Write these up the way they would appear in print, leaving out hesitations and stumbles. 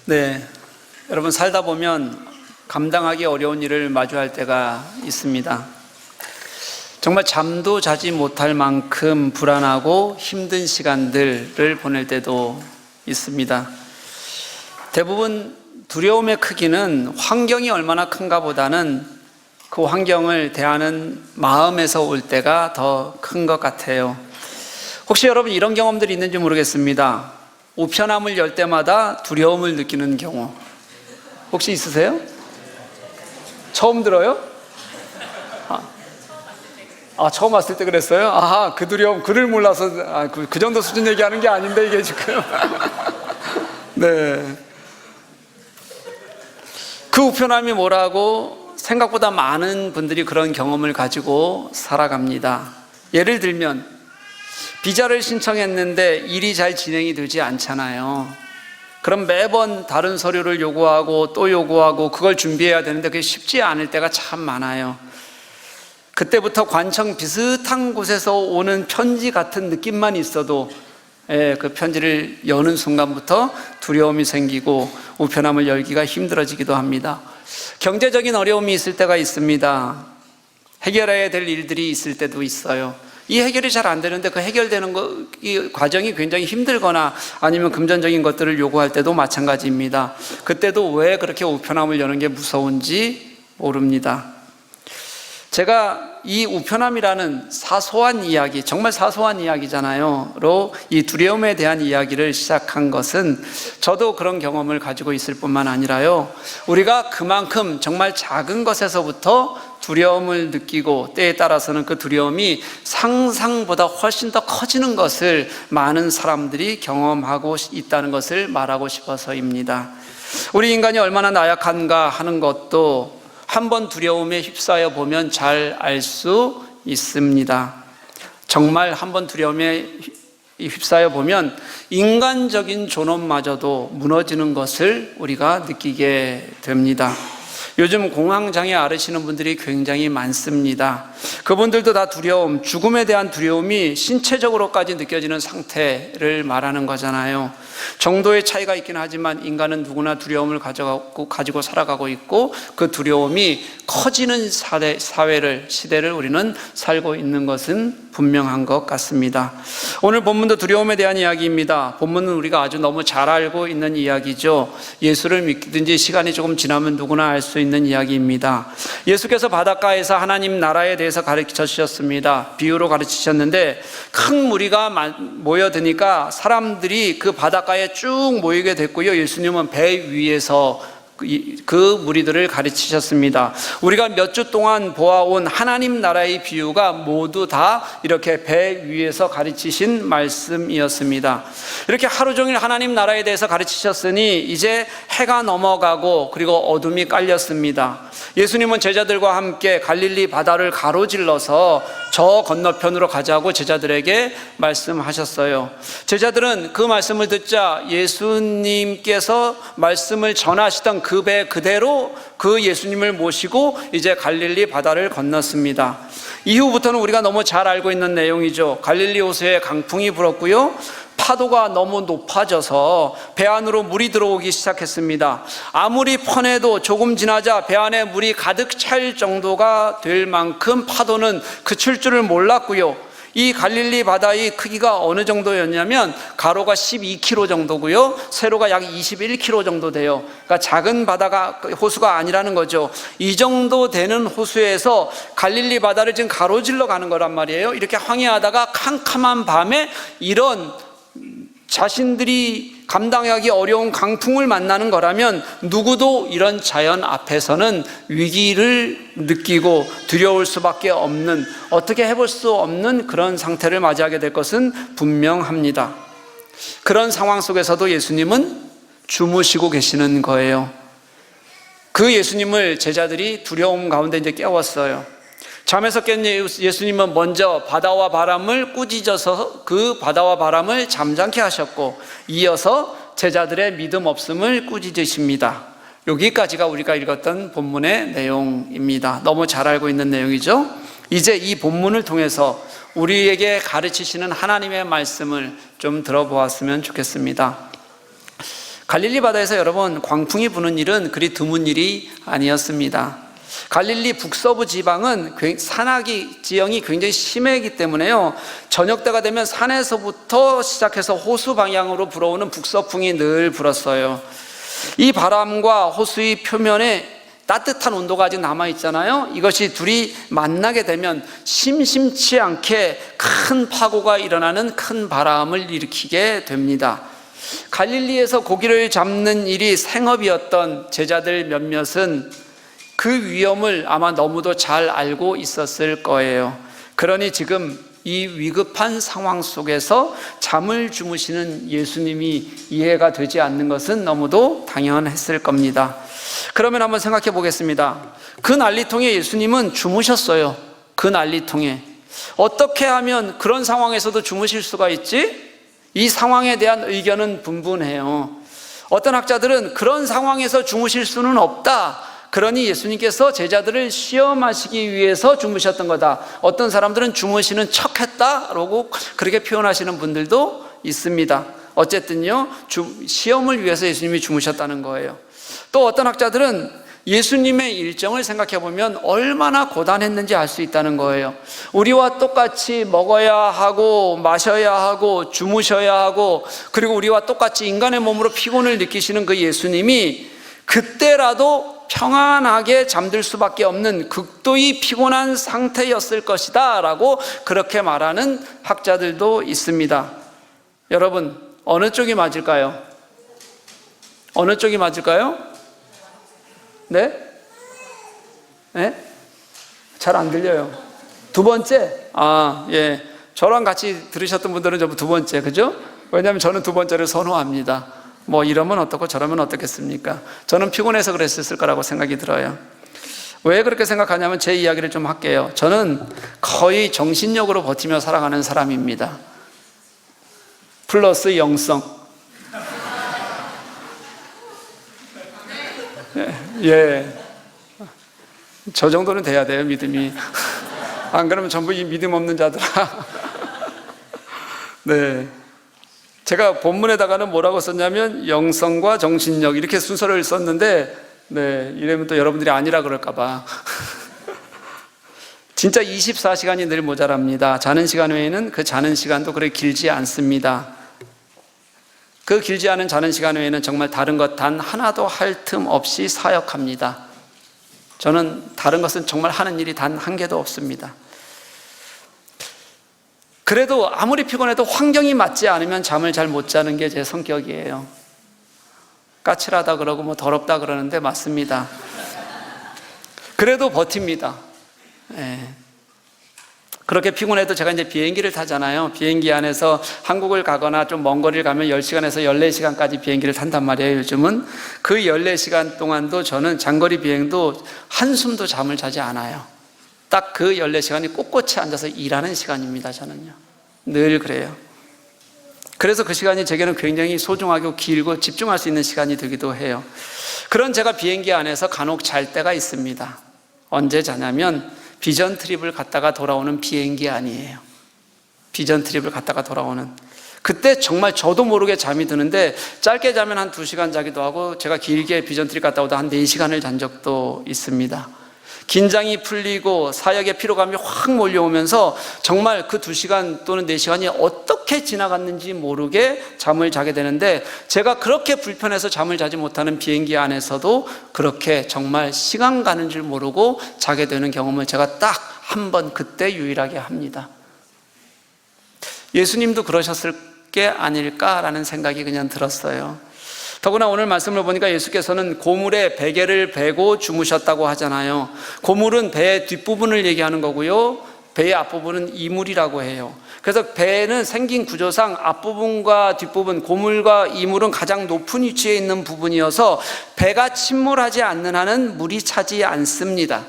네, 여러분 살다 보면 감당하기 어려운 일을 마주할 때가 있습니다. 정말 잠도 자지 못할 만큼 불안하고 힘든 시간들을 보낼 때도 있습니다. 대부분 두려움의 크기는 환경이 얼마나 큰가 보다는 그 환경을 대하는 마음에서 올 때가 더 큰 것 같아요. 혹시 여러분 이런 경험들이 있는지 모르겠습니다. 우편함을 열 때마다 두려움을 느끼는 경우 혹시 있으세요? 처음 들어요? 처음 왔을 때 그랬어요? 아하, 그 두려움, 글을 몰라서 그 정도 수준 얘기하는 게 아닌데 이게 지금 네, 그 우편함이 뭐라고 생각보다 많은 분들이 그런 경험을 가지고 살아갑니다. 예를 들면 비자를 신청했는데 일이 잘 진행이 되지 않잖아요. 그럼 매번 다른 서류를 요구하고 또 요구하고 그걸 준비해야 되는데 그게 쉽지 않을 때가 참 많아요. 그때부터 관청 비슷한 곳에서 오는 편지 같은 느낌만 있어도 그 편지를 여는 순간부터 두려움이 생기고 우편함을 열기가 힘들어지기도 합니다. 경제적인 어려움이 있을 때가 있습니다. 해결해야 될 일들이 있을 때도 있어요. 이 해결이 잘 안 되는데 그 해결되는 이 과정이 굉장히 힘들거나 아니면 금전적인 것들을 요구할 때도 마찬가지입니다. 그때도 왜 그렇게 우편함을 여는 게 무서운지 모릅니다. 제가 이 우편함이라는 사소한 이야기, 정말 사소한 이야기잖아요.로 이 두려움에 대한 이야기를 시작한 것은 저도 그런 경험을 가지고 있을 뿐만 아니라요, 우리가 그만큼 정말 작은 것에서부터 두려움을 느끼고 때에 따라서는 그 두려움이 상상보다 훨씬 더 커지는 것을 많은 사람들이 경험하고 있다는 것을 말하고 싶어서입니다. 우리 인간이 얼마나 나약한가 하는 것도 한번 두려움에 휩싸여 보면 잘 알 수 있습니다. 정말 한번 두려움에 휩싸여 보면 인간적인 존엄마저도 무너지는 것을 우리가 느끼게 됩니다. 요즘 공황장애 앓으시는 분들이 굉장히 많습니다. 그분들도 다 두려움, 죽음에 대한 두려움이 신체적으로까지 느껴지는 상태를 말하는 거잖아요. 정도의 차이가 있긴 하지만 인간은 누구나 두려움을 가지고 살아가고 있고 그 두려움이 커지는 시대를 우리는 살고 있는 것은 분명한 것 같습니다. 오늘 본문도 두려움에 대한 이야기입니다. 본문은 우리가 아주 너무 잘 알고 있는 이야기죠. 예수를 믿든지 시간이 조금 지나면 누구나 알 수 있는 이야기입니다. 예수께서 바닷가에서 하나님 나라에 대해서 가르쳐 주셨습니다. 비유로 가르치셨는데 큰 무리가 모여드니까 사람들이 그 바닷가에 쭉 모이게 됐고요, 예수님은 배 위에서 그 무리들을 가르치셨습니다. 우리가 몇 주 동안 보아온 하나님 나라의 비유가 모두 다 이렇게 배 위에서 가르치신 말씀이었습니다. 이렇게 하루 종일 하나님 나라에 대해서 가르치셨으니 이제 해가 넘어가고 그리고 어둠이 깔렸습니다. 예수님은 제자들과 함께 갈릴리 바다를 가로질러서 저 건너편으로 가자고 제자들에게 말씀하셨어요. 제자들은 그 말씀을 듣자 예수님께서 말씀을 전하시던 그 배 그대로 그 예수님을 모시고 이제 갈릴리 바다를 건넜습니다. 이후부터는 우리가 너무 잘 알고 있는 내용이죠. 갈릴리 호수에 강풍이 불었고요, 파도가 너무 높아져서 배 안으로 물이 들어오기 시작했습니다. 아무리 퍼내도 조금 지나자 배 안에 물이 가득 찰 정도가 될 만큼 파도는 그칠 줄을 몰랐고요, 이 갈릴리 바다의 크기가 어느 정도였냐면 가로가 12km 정도고요, 세로가 약 21km 정도 돼요. 그러니까 작은 호수가 아니라는 거죠. 이 정도 되는 호수에서 갈릴리 바다를 지금 가로질러 가는 거란 말이에요. 이렇게 항해하다가 캄캄한 밤에 이런 자신들이 감당하기 어려운 강풍을 만나는 거라면 누구도 이런 자연 앞에서는 위기를 느끼고 두려울 수밖에 없는, 어떻게 해볼 수 없는 그런 상태를 맞이하게 될 것은 분명합니다. 그런 상황 속에서도 예수님은 주무시고 계시는 거예요. 그 예수님을 제자들이 두려움 가운데 이제 깨웠어요. 잠에서 깬 예수님은 먼저 바다와 바람을 꾸짖어서 그 바다와 바람을 잠잠케 하셨고, 이어서 제자들의 믿음 없음을 꾸짖으십니다. 여기까지가 우리가 읽었던 본문의 내용입니다. 너무 잘 알고 있는 내용이죠. 이제 이 본문을 통해서 우리에게 가르치시는 하나님의 말씀을 좀 들어보았으면 좋겠습니다. 갈릴리 바다에서 여러분 광풍이 부는 일은 그리 드문 일이 아니었습니다. 갈릴리 북서부 지방은 산악이 지형이 굉장히 심하기 때문에요, 저녁 때가 되면 산에서부터 시작해서 호수 방향으로 불어오는 북서풍이 늘 불었어요. 이 바람과 호수의 표면에 따뜻한 온도가 아직 남아있잖아요. 이것이 둘이 만나게 되면 심심치 않게 큰 파고가 일어나는 큰 바람을 일으키게 됩니다. 갈릴리에서 고기를 잡는 일이 생업이었던 제자들 몇몇은 그 위험을 아마 너무도 잘 알고 있었을 거예요. 그러니 지금 이 위급한 상황 속에서 잠을 주무시는 예수님이 이해가 되지 않는 것은 너무도 당연했을 겁니다. 그러면 한번 생각해 보겠습니다. 그 난리통에 예수님은 주무셨어요. 그 난리통에. 어떻게 하면 그런 상황에서도 주무실 수가 있지? 이 상황에 대한 의견은 분분해요. 어떤 학자들은 그런 상황에서 주무실 수는 없다, 그러니 예수님께서 제자들을 시험하시기 위해서 주무셨던 거다. 어떤 사람들은 주무시는 척했다라고 그렇게 표현하시는 분들도 있습니다. 어쨌든요, 시험을 위해서 예수님이 주무셨다는 거예요. 또 어떤 학자들은 예수님의 일정을 생각해 보면 얼마나 고단했는지 알 수 있다는 거예요. 우리와 똑같이 먹어야 하고 마셔야 하고 주무셔야 하고, 그리고 우리와 똑같이 인간의 몸으로 피곤을 느끼시는 그 예수님이 그때라도 평안하게 잠들 수밖에 없는 극도의 피곤한 상태였을 것이다 라고 그렇게 말하는 학자들도 있습니다. 여러분, 어느 쪽이 맞을까요? 어느 쪽이 맞을까요? 네? 네? 잘 안 들려요. 두 번째? 예. 저랑 같이 들으셨던 분들은 전부 두 번째, 그죠? 왜냐하면 저는 두 번째를 선호합니다. 뭐 이러면 어떻고 저러면 어떻겠습니까? 저는 피곤해서 그랬을 거라고 생각이 들어요. 왜 그렇게 생각하냐면 제 이야기를 좀 할게요. 저는 거의 정신력으로 버티며 살아가는 사람입니다. 플러스 영성. 예. 저 정도는 돼야 돼요, 믿음이. 안 그러면 전부 이 믿음 없는 자들아. 네. 제가 본문에다가는 뭐라고 썼냐면 영성과 정신력 이렇게 순서를 썼는데, 네, 이러면 또 여러분들이 아니라 그럴까봐. 진짜 24시간이 늘 모자랍니다. 자는 시간 외에는 그 자는 시간도 그렇게 길지 않습니다. 그 길지 않은 자는 시간 외에는 정말 다른 것 단 하나도 할 틈 없이 사역합니다. 저는 다른 것은 정말 하는 일이 단 한 개도 없습니다. 그래도 아무리 피곤해도 환경이 맞지 않으면 잠을 잘 못 자는 게 제 성격이에요. 까칠하다 그러고 뭐 더럽다 그러는데 맞습니다. 그래도 버팁니다. 예. 그렇게 피곤해도 제가 이제 비행기를 타잖아요. 비행기 안에서 한국을 가거나 좀 먼 거리를 가면 10시간에서 14시간까지 비행기를 탄단 말이에요, 요즘은. 그 14시간 동안도 저는 장거리 비행도 한숨도 잠을 자지 않아요. 딱 그 14시간이 꼿꼿이 앉아서 일하는 시간입니다, 저는요. 늘 그래요. 그래서 그 시간이 제게는 굉장히 소중하고 길고 집중할 수 있는 시간이 되기도 해요. 그런 제가 비행기 안에서 간혹 잘 때가 있습니다. 언제 자냐면 비전 트립을 갔다가 돌아오는 비행기 아니에요. 비전 트립을 갔다가 돌아오는. 그때 정말 저도 모르게 잠이 드는데 짧게 자면 한 2시간 자기도 하고, 제가 길게 비전 트립 갔다 오다 한 4시간을 잔 적도 있습니다. 긴장이 풀리고 사역의 피로감이 확 몰려오면서 정말 그 2시간 또는 4시간이 어떻게 지나갔는지 모르게 잠을 자게 되는데, 제가 그렇게 불편해서 잠을 자지 못하는 비행기 안에서도 그렇게 정말 시간 가는 줄 모르고 자게 되는 경험을 제가 딱 한 번 그때 유일하게 합니다. 예수님도 그러셨을 게 아닐까라는 생각이 그냥 들었어요. 더구나 오늘 말씀을 보니까 예수께서는 고물에 베개를 베고 주무셨다고 하잖아요. 고물은 배의 뒷부분을 얘기하는 거고요, 배의 앞부분은 이물이라고 해요. 그래서 배는 생긴 구조상 앞부분과 뒷부분, 고물과 이물은 가장 높은 위치에 있는 부분이어서 배가 침몰하지 않는 한은 물이 차지 않습니다.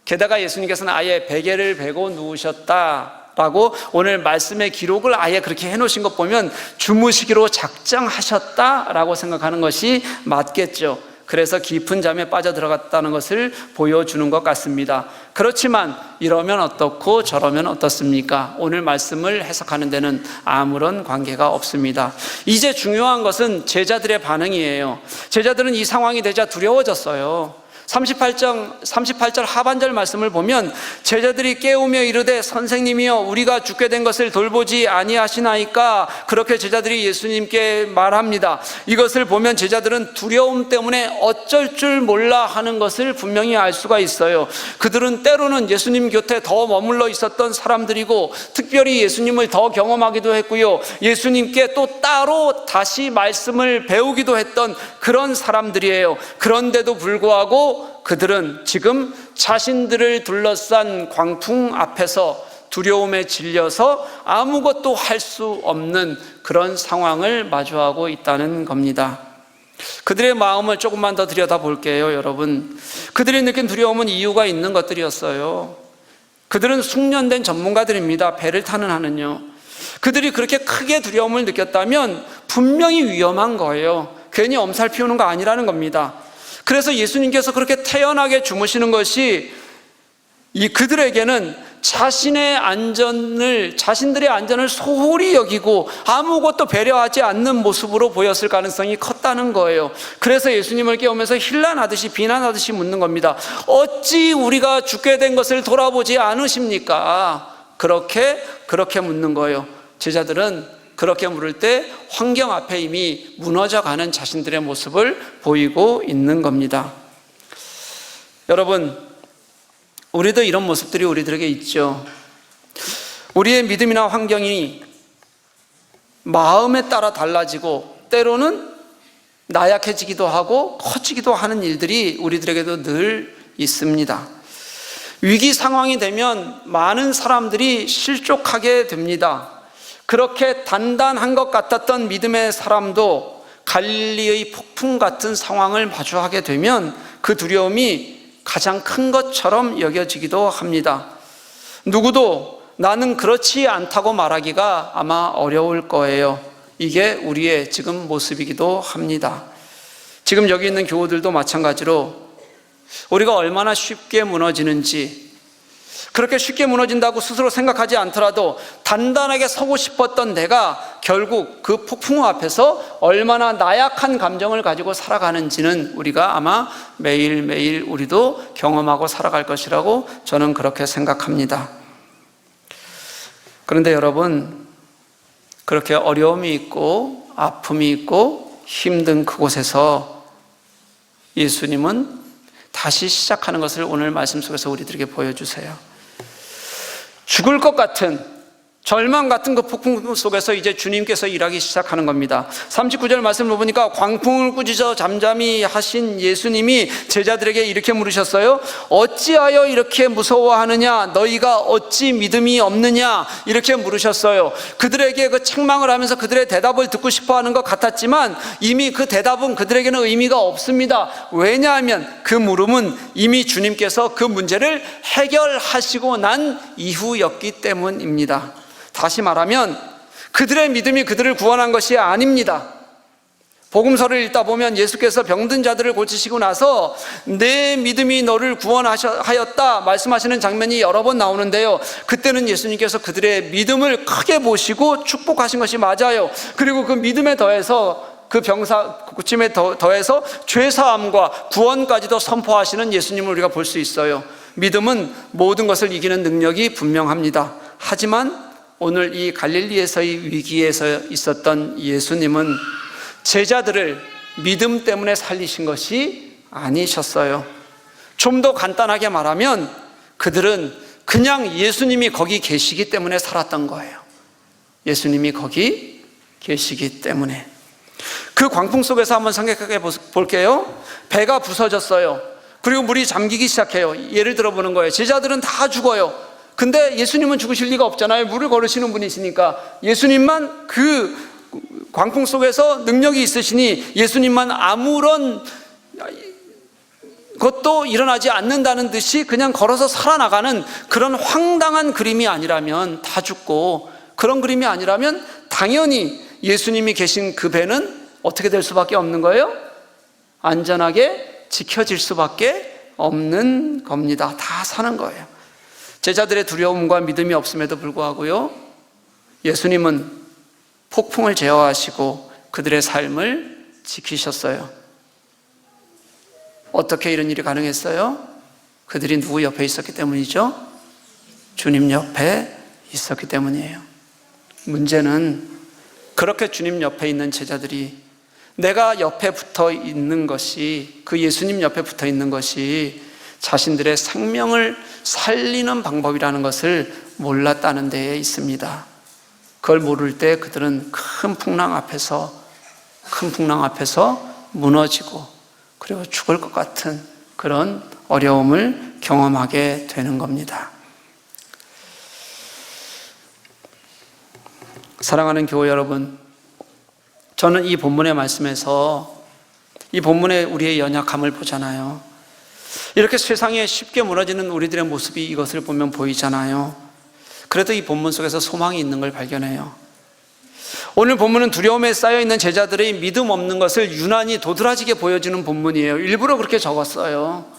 게다가 예수님께서는 아예 베개를 베고 누우셨다라고 오늘 말씀의 기록을 아예 그렇게 해놓으신 것 보면 주무시기로 작정하셨다라고 생각하는 것이 맞겠죠. 그래서 깊은 잠에 빠져들어갔다는 것을 보여주는 것 같습니다. 그렇지만 이러면 어떻고 저러면 어떻습니까? 오늘 말씀을 해석하는 데는 아무런 관계가 없습니다. 이제 중요한 것은 제자들의 반응이에요. 제자들은 이 상황이 되자 두려워졌어요. 38절 하반절 말씀을 보면 제자들이 깨우며 이르되 선생님이여 우리가 죽게 된 것을 돌보지 아니하시나이까. 그렇게 제자들이 예수님께 말합니다. 이것을 보면 제자들은 두려움 때문에 어쩔 줄 몰라 하는 것을 분명히 알 수가 있어요. 그들은 때로는 예수님 곁에 더 머물러 있었던 사람들이고 특별히 예수님을 더 경험하기도 했고요, 예수님께 또 따로 다시 말씀을 배우기도 했던 그런 사람들이에요. 그런데도 불구하고 그들은 지금 자신들을 둘러싼 광풍 앞에서 두려움에 질려서 아무것도 할 수 없는 그런 상황을 마주하고 있다는 겁니다. 그들의 마음을 조금만 더 들여다볼게요, 여러분. 그들이 느낀 두려움은 이유가 있는 것들이었어요. 그들은 숙련된 전문가들입니다. 배를 타는 한은요. 그들이 그렇게 크게 두려움을 느꼈다면 분명히 위험한 거예요. 괜히 엄살 피우는 거 아니라는 겁니다. 그래서 예수님께서 그렇게 태연하게 주무시는 것이 그들에게는 자신들의 안전을 소홀히 여기고 아무것도 배려하지 않는 모습으로 보였을 가능성이 컸다는 거예요. 그래서 예수님을 깨우면서 힐난하듯이 비난하듯이 묻는 겁니다. 어찌 우리가 죽게 된 것을 돌아보지 않으십니까? 그렇게 묻는 거예요. 제자들은 그렇게 물을 때 환경 앞에 이미 무너져가는 자신들의 모습을 보이고 있는 겁니다. 여러분, 우리도 이런 모습들이 우리들에게 있죠. 우리의 믿음이나 환경이 마음에 따라 달라지고 때로는 나약해지기도 하고 커지기도 하는 일들이 우리들에게도 늘 있습니다. 위기 상황이 되면 많은 사람들이 실족하게 됩니다. 그렇게 단단한 것 같았던 믿음의 사람도 갈릴리의 폭풍 같은 상황을 마주하게 되면 그 두려움이 가장 큰 것처럼 여겨지기도 합니다. 누구도 나는 그렇지 않다고 말하기가 아마 어려울 거예요. 이게 우리의 지금 모습이기도 합니다. 지금 여기 있는 교우들도 마찬가지로 우리가 얼마나 쉽게 무너지는지, 그렇게 쉽게 무너진다고 스스로 생각하지 않더라도 단단하게 서고 싶었던 내가 결국 그 폭풍 앞에서 얼마나 나약한 감정을 가지고 살아가는지는 우리가 아마 매일매일 우리도 경험하고 살아갈 것이라고 저는 그렇게 생각합니다. 그런데 여러분, 그렇게 어려움이 있고 아픔이 있고 힘든 그곳에서 예수님은 다시 시작하는 것을 오늘 말씀 속에서 우리들에게 보여주세요. 죽을 것 같은 절망 같은 그 폭풍 속에서 이제 주님께서 일하기 시작하는 겁니다. 39절 말씀을 보니까 광풍을 꾸짖어 잠잠히 하신 예수님이 제자들에게 이렇게 물으셨어요. 어찌하여 이렇게 무서워하느냐? 너희가 어찌 믿음이 없느냐? 이렇게 물으셨어요. 그들에게 그 책망을 하면서 그들의 대답을 듣고 싶어하는 것 같았지만 이미 그 대답은 그들에게는 의미가 없습니다. 왜냐하면 그 물음은 이미 주님께서 그 문제를 해결하시고 난 이후였기 때문입니다. 다시 말하면 그들의 믿음이 그들을 구원한 것이 아닙니다. 복음서를 읽다 보면 예수께서 병든 자들을 고치시고 나서 내 믿음이 너를 구원하였다 말씀하시는 장면이 여러 번 나오는데요, 그때는 예수님께서 그들의 믿음을 크게 보시고 축복하신 것이 맞아요. 그리고 그 믿음에 더해서 그 병사 고침에 더해서 죄사함과 구원까지도 선포하시는 예수님을 우리가 볼 수 있어요. 믿음은 모든 것을 이기는 능력이 분명합니다. 하지만 오늘 이 갈릴리에서의 위기에서 있었던 예수님은 제자들을 믿음 때문에 살리신 것이 아니셨어요. 좀 더 간단하게 말하면 그들은 그냥 예수님이 거기 계시기 때문에 살았던 거예요. 예수님이 거기 계시기 때문에. 그 광풍 속에서 한번 생각해 볼게요. 배가 부서졌어요. 그리고 물이 잠기기 시작해요. 예를 들어보는 거예요. 제자들은 다 죽어요. 근데 예수님은 죽으실 리가 없잖아요. 물을 걸으시는 분이시니까. 예수님만 그 광풍 속에서 능력이 있으시니 예수님만 아무런 것도 일어나지 않는다는 듯이 그냥 걸어서 살아나가는 그런 황당한 그림이 아니라면, 다 죽고 그런 그림이 아니라면 당연히 예수님이 계신 그 배는 어떻게 될 수밖에 없는 거예요? 안전하게 지켜질 수밖에 없는 겁니다. 다 사는 거예요. 제자들의 두려움과 믿음이 없음에도 불구하고요, 예수님은 폭풍을 제어하시고 그들의 삶을 지키셨어요. 어떻게 이런 일이 가능했어요? 그들이 누구 옆에 있었기 때문이죠? 주님 옆에 있었기 때문이에요. 문제는 그렇게 주님 옆에 있는 제자들이 내가 옆에 붙어 있는 것이, 그 예수님 옆에 붙어 있는 것이 자신들의 생명을 살리는 방법이라는 것을 몰랐다는 데에 있습니다. 그걸 모를 때 그들은 큰 풍랑 앞에서 무너지고 그리고 죽을 것 같은 그런 어려움을 경험하게 되는 겁니다. 사랑하는 교회 여러분, 저는 이 본문의 말씀에서 이 본문에 우리의 연약함을 보잖아요. 이렇게 세상에 쉽게 무너지는 우리들의 모습이 이것을 보면 보이잖아요. 그래도 이 본문 속에서 소망이 있는 걸 발견해요. 오늘 본문은 두려움에 쌓여있는 제자들의 믿음 없는 것을 유난히 도드라지게 보여주는 본문이에요. 일부러 그렇게 적었어요.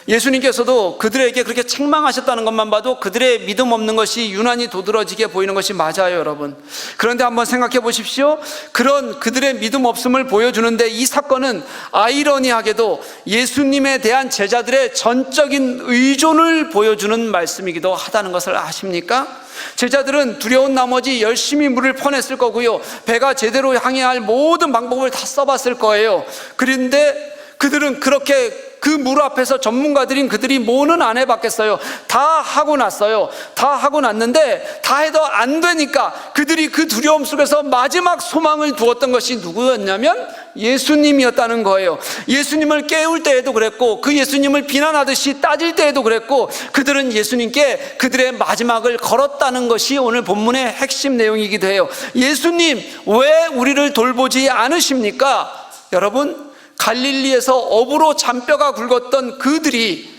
예수님께서도 그들에게 그렇게 책망하셨다는 것만 봐도 그들의 믿음 없는 것이 유난히 도드라지게 보이는 것이 맞아요, 여러분. 그런데 한번 생각해 보십시오. 그런 그들의 믿음 없음을 보여주는데 이 사건은 아이러니하게도 예수님에 대한 제자들의 전적인 의존을 보여주는 말씀이기도 하다는 것을 아십니까? 제자들은 두려운 나머지 열심히 물을 퍼냈을 거고요, 배가 제대로 향해야 할 모든 방법을 다 써봤을 거예요. 그런데 그들은 그렇게 그 물 앞에서 전문가들인 그들이 뭐는 안 해봤겠어요. 다 하고 났어요. 다 하고 났는데 다 해도 안 되니까 그들이 그 두려움 속에서 마지막 소망을 두었던 것이 누구였냐면 예수님이었다는 거예요. 예수님을 깨울 때에도 그랬고, 그 예수님을 비난하듯이 따질 때에도 그랬고, 그들은 예수님께 그들의 마지막을 걸었다는 것이 오늘 본문의 핵심 내용이기도 해요. 예수님, 왜 우리를 돌보지 않으십니까? 여러분, 갈릴리에서 업으로 잔뼈가 굵었던 그들이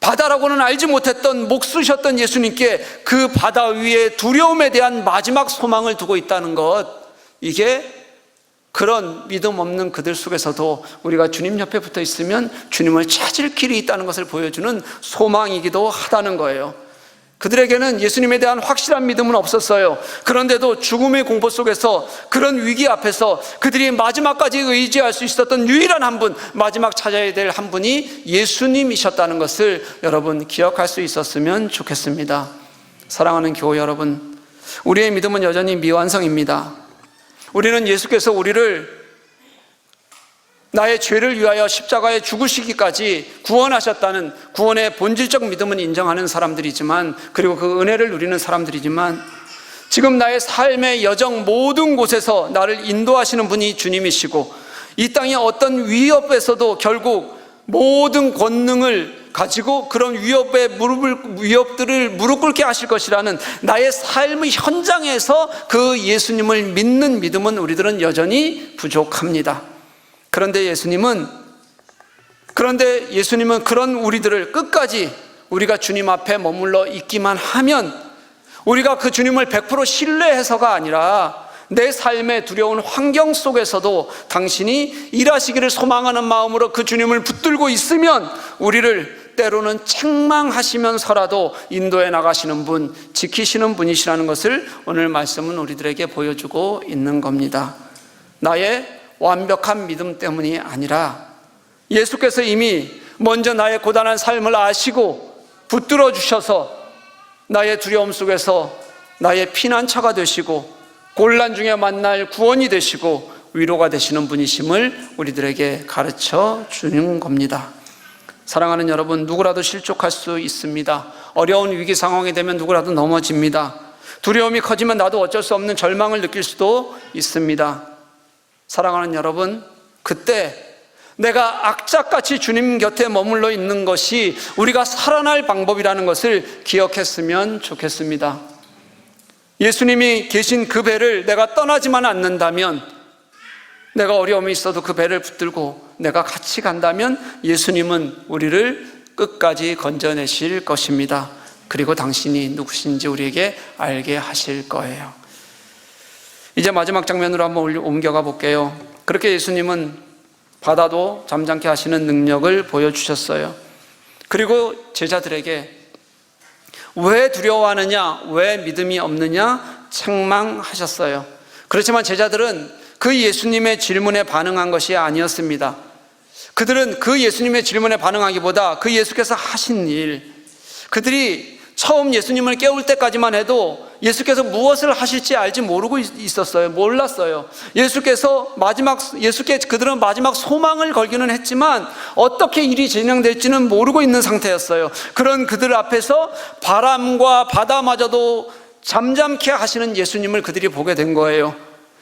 바다라고는 알지 못했던 목수셨던 예수님께 그 바다 위에 두려움에 대한 마지막 소망을 두고 있다는 것, 이게 그런 믿음 없는 그들 속에서도 우리가 주님 옆에 붙어 있으면 주님을 찾을 길이 있다는 것을 보여주는 소망이기도 하다는 거예요. 그들에게는 예수님에 대한 확실한 믿음은 없었어요. 그런데도 죽음의 공포 속에서, 그런 위기 앞에서 그들이 마지막까지 의지할 수 있었던 유일한 한 분, 마지막 찾아야 될 한 분이 예수님이셨다는 것을 여러분 기억할 수 있었으면 좋겠습니다. 사랑하는 교회 여러분, 우리의 믿음은 여전히 미완성입니다. 우리는 예수께서 우리를 나의 죄를 위하여 십자가에 죽으시기까지 구원하셨다는 구원의 본질적 믿음은 인정하는 사람들이지만, 그리고 그 은혜를 누리는 사람들이지만, 지금 나의 삶의 여정 모든 곳에서 나를 인도하시는 분이 주님이시고, 이 땅의 어떤 위협에서도 결국 모든 권능을 가지고 그런 위협들을 무릎 꿇게 하실 것이라는 나의 삶의 현장에서 그 예수님을 믿는 믿음은 우리들은 여전히 부족합니다. 그런데 예수님은 그런 우리들을 끝까지 우리가 주님 앞에 머물러 있기만 하면, 우리가 그 주님을 100% 신뢰해서가 아니라 내 삶의 두려운 환경 속에서도 당신이 일하시기를 소망하는 마음으로 그 주님을 붙들고 있으면 우리를 때로는 책망하시면서라도 인도해 나가시는 분, 지키시는 분이시라는 것을 오늘 말씀은 우리들에게 보여주고 있는 겁니다. 나의 완벽한 믿음 때문이 아니라 예수께서 이미 먼저 나의 고단한 삶을 아시고 붙들어 주셔서 나의 두려움 속에서 나의 피난처가 되시고 곤란 중에 만날 구원이 되시고 위로가 되시는 분이심을 우리들에게 가르쳐 주는 겁니다. 사랑하는 여러분, 누구라도 실족할 수 있습니다. 어려운 위기 상황이 되면 누구라도 넘어집니다. 두려움이 커지면 나도 어쩔 수 없는 절망을 느낄 수도 있습니다. 사랑하는 여러분, 그때 내가 악착같이 주님 곁에 머물러 있는 것이 우리가 살아날 방법이라는 것을 기억했으면 좋겠습니다. 예수님이 계신 그 배를 내가 떠나지만 않는다면, 내가 어려움이 있어도 그 배를 붙들고 내가 같이 간다면 예수님은 우리를 끝까지 건져내실 것입니다. 그리고 당신이 누구신지 우리에게 알게 하실 거예요. 이제 마지막 장면으로 한번 옮겨가 볼게요. 그렇게 예수님은 바다도 잠잠케 하시는 능력을 보여주셨어요. 그리고 제자들에게 왜 두려워하느냐, 왜 믿음이 없느냐 책망하셨어요. 그렇지만 제자들은 그 예수님의 질문에 반응한 것이 아니었습니다. 그들은 그 예수님의 질문에 반응하기보다 그 예수께서 하신 일, 그들이 처음 예수님을 깨울 때까지만 해도 예수께서 무엇을 하실지 알지 모르고 있었어요. 몰랐어요. 그들은 마지막 소망을 걸기는 했지만 어떻게 일이 진행될지는 모르고 있는 상태였어요. 그런 그들 앞에서 바람과 바다마저도 잠잠케 하시는 예수님을 그들이 보게 된 거예요.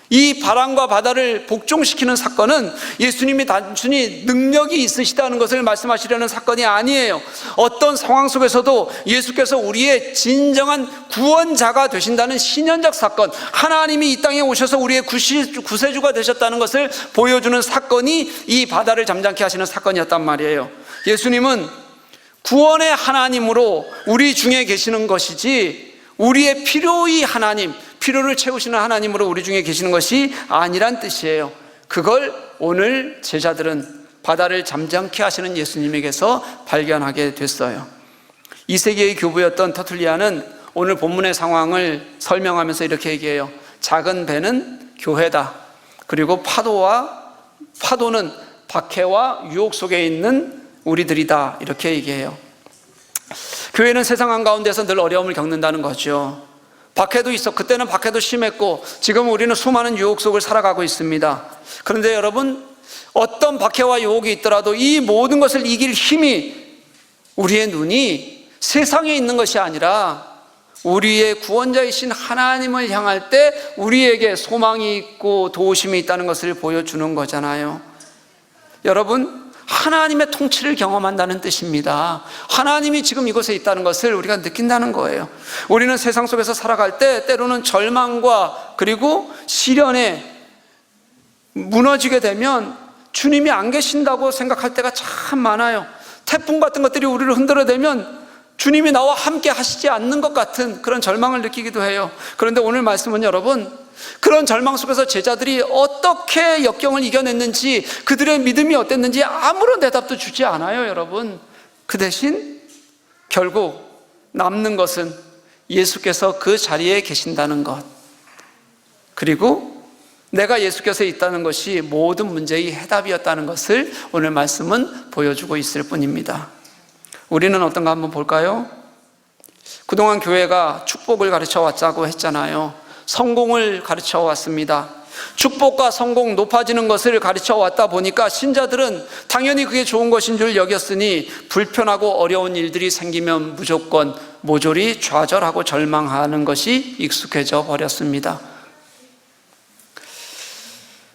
이 바람과 바다를 복종시키는 사건은 예수님이 단순히 능력이 있으시다는 것을 말씀하시려는 사건이 아니에요. 어떤 상황 속에서도 예수께서 우리의 진정한 구원자가 되신다는 신현적 사건, 하나님이 이 땅에 오셔서 우리의 구세주가 되셨다는 것을 보여주는 사건이 이 바다를 잠잠케 하시는 사건이었단 말이에요. 예수님은 구원의 하나님으로 우리 중에 계시는 것이지 우리의 필요의 하나님, 필요를 채우시는 하나님으로 우리 중에 계시는 것이 아니란 뜻이에요. 그걸 오늘 제자들은 바다를 잠잠케 하시는 예수님에게서 발견하게 됐어요. 2세기의 교부였던 터툴리안은 오늘 본문의 상황을 설명하면서 이렇게 얘기해요. 작은 배는 교회다. 그리고 파도는 박해와 유혹 속에 있는 우리들이다. 이렇게 얘기해요. 교회는 세상 한가운데서 늘 어려움을 겪는다는 거죠. 박해도 그때는 박해도 심했고 지금 우리는 수많은 유혹 속을 살아가고 있습니다. 그런데 여러분, 어떤 박해와 유혹이 있더라도 이 모든 것을 이길 힘이, 우리의 눈이 세상에 있는 것이 아니라 우리의 구원자이신 하나님을 향할 때 우리에게 소망이 있고 도우심이 있다는 것을 보여주는 거잖아요. 여러분, 하나님의 통치를 경험한다는 뜻입니다. 하나님이 지금 이곳에 있다는 것을 우리가 느낀다는 거예요. 우리는 세상 속에서 살아갈 때 때로는 절망과 그리고 시련에 무너지게 되면 주님이 안 계신다고 생각할 때가 참 많아요. 태풍 같은 것들이 우리를 흔들어대면 주님이 나와 함께 하시지 않는 것 같은 그런 절망을 느끼기도 해요. 그런데 오늘 말씀은 여러분, 그런 절망 속에서 제자들이 어떻게 역경을 이겨냈는지, 그들의 믿음이 어땠는지 아무런 대답도 주지 않아요, 여러분. 그 대신 결국 남는 것은 예수께서 그 자리에 계신다는 것, 그리고 내가 예수께서 있다는 것이 모든 문제의 해답이었다는 것을 오늘 말씀은 보여주고 있을 뿐입니다. 우리는 어떤가 한번 볼까요? 그동안 교회가 축복을 가르쳐 왔다고 했잖아요. 성공을 가르쳐 왔습니다. 축복과 성공, 높아지는 것을 가르쳐 왔다 보니까 신자들은 당연히 그게 좋은 것인 줄 여겼으니 불편하고 어려운 일들이 생기면 무조건 모조리 좌절하고 절망하는 것이 익숙해져 버렸습니다.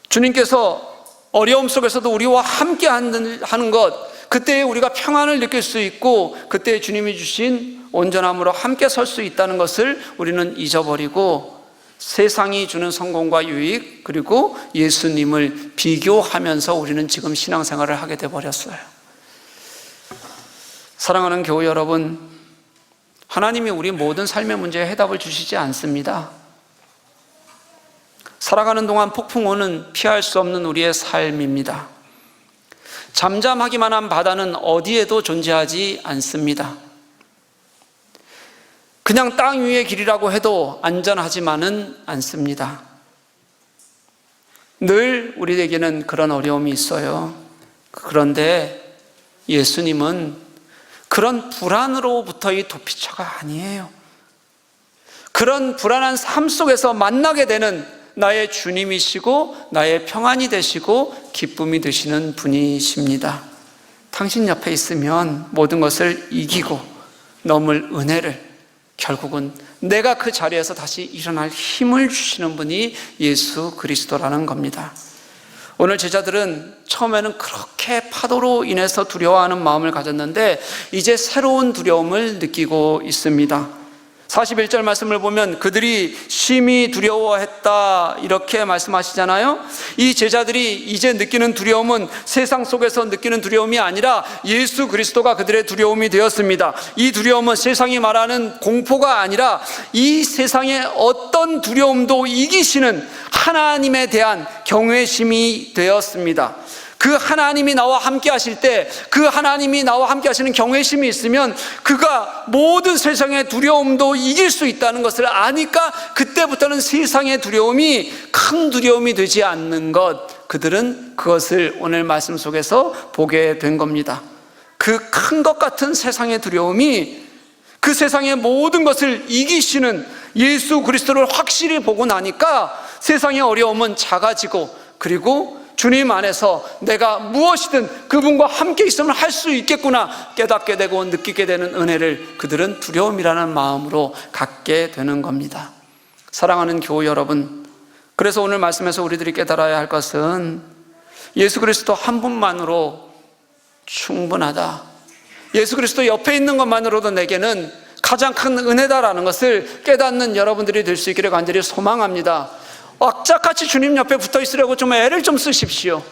주님께서 어려움 속에서도 우리와 함께 하는 것, 그때에 우리가 평안을 느낄 수 있고 그때에 주님이 주신 온전함으로 함께 설 수 있다는 것을 우리는 잊어버리고 세상이 주는 성공과 유익, 그리고 예수님을 비교하면서 우리는 지금 신앙생활을 하게 되어버렸어요. 사랑하는 교회 여러분, 하나님이 우리 모든 삶의 문제에 해답을 주시지 않습니다. 살아가는 동안 폭풍 오는 피할 수 없는 우리의 삶입니다. 잠잠하기만 한 바다는 어디에도 존재하지 않습니다. 그냥 땅 위의 길이라고 해도 안전하지만은 않습니다. 늘 우리에게는 그런 어려움이 있어요. 그런데 예수님은 그런 불안으로부터의 도피처가 아니에요. 그런 불안한 삶 속에서 만나게 되는 나의 주님이시고 나의 평안이 되시고 기쁨이 되시는 분이십니다. 당신 옆에 있으면 모든 것을 이기고 넘을 은혜를, 결국은 내가 그 자리에서 다시 일어날 힘을 주시는 분이 예수 그리스도라는 겁니다. 오늘 제자들은 처음에는 그렇게 파도로 인해서 두려워하는 마음을 가졌는데 이제 새로운 두려움을 느끼고 있습니다. 41절 말씀을 보면 그들이 심히 두려워했다 이렇게 말씀하시잖아요. 이 제자들이 이제 느끼는 두려움은 세상 속에서 느끼는 두려움이 아니라 예수 그리스도가 그들의 두려움이 되었습니다. 이 두려움은 세상이 말하는 공포가 아니라 이 세상의 어떤 두려움도 이기시는 하나님에 대한 경외심이 되었습니다. 그 하나님이 나와 함께 하실 때, 그 하나님이 나와 함께 하시는 경외심이 있으면 그가 모든 세상의 두려움도 이길 수 있다는 것을 아니까 그때부터는 세상의 두려움이 큰 두려움이 되지 않는 것, 그들은 그것을 오늘 말씀 속에서 보게 된 겁니다. 그 큰 것 같은 세상의 두려움이 그 세상의 모든 것을 이기시는 예수 그리스도를 확실히 보고 나니까 세상의 어려움은 작아지고, 그리고 주님 안에서 내가 무엇이든 그분과 함께 있으면 할 수 있겠구나 깨닫게 되고 느끼게 되는 은혜를 그들은 두려움이라는 마음으로 갖게 되는 겁니다. 사랑하는 교우 여러분, 그래서 오늘 말씀에서 우리들이 깨달아야 할 것은 예수 그리스도 한 분만으로 충분하다. 예수 그리스도 옆에 있는 것만으로도 내게는 가장 큰 은혜다라는 것을 깨닫는 여러분들이 될 수 있기를 간절히 소망합니다. 악착같이 주님 옆에 붙어 있으려고 좀 애를 좀 쓰십시오.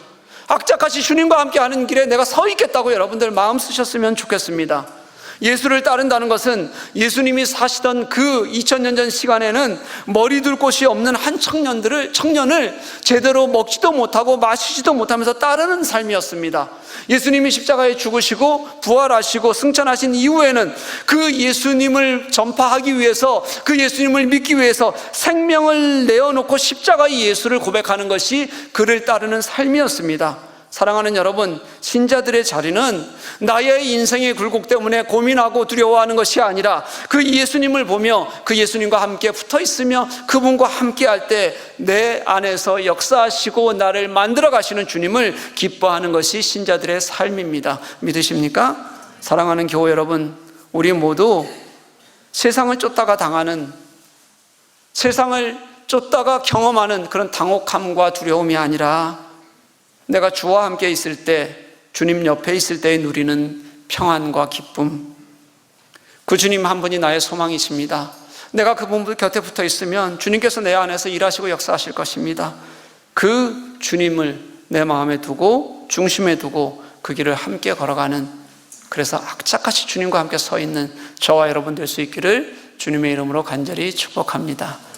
악착같이 주님과 함께 하는 길에 내가 서 있겠다고 여러분들 마음 쓰셨으면 좋겠습니다. 예수를 따른다는 것은 예수님이 사시던 그 2000년 전 시간에는 머리 둘 곳이 없는 한 청년을 제대로 먹지도 못하고 마시지도 못하면서 따르는 삶이었습니다. 예수님이 십자가에 죽으시고 부활하시고 승천하신 이후에는 그 예수님을 전파하기 위해서, 그 예수님을 믿기 위해서 생명을 내어놓고 십자가의 예수를 고백하는 것이 그를 따르는 삶이었습니다. 사랑하는 여러분, 신자들의 자리는 나의 인생의 굴곡 때문에 고민하고 두려워하는 것이 아니라 그 예수님을 보며 그 예수님과 함께 붙어 있으며 그분과 함께 할 때 내 안에서 역사하시고 나를 만들어 가시는 주님을 기뻐하는 것이 신자들의 삶입니다. 믿으십니까? 사랑하는 교우 여러분, 우리 모두 세상을 쫓다가 당하는, 세상을 쫓다가 경험하는 그런 당혹함과 두려움이 아니라 내가 주와 함께 있을 때, 주님 옆에 있을 때에 누리는 평안과 기쁨, 그 주님 한 분이 나의 소망이십니다. 내가 그분 곁에 붙어 있으면 주님께서 내 안에서 일하시고 역사하실 것입니다. 그 주님을 내 마음에 두고 중심에 두고 그 길을 함께 걸어가는, 그래서 악착같이 주님과 함께 서 있는 저와 여러분 될 수 있기를 주님의 이름으로 간절히 축복합니다.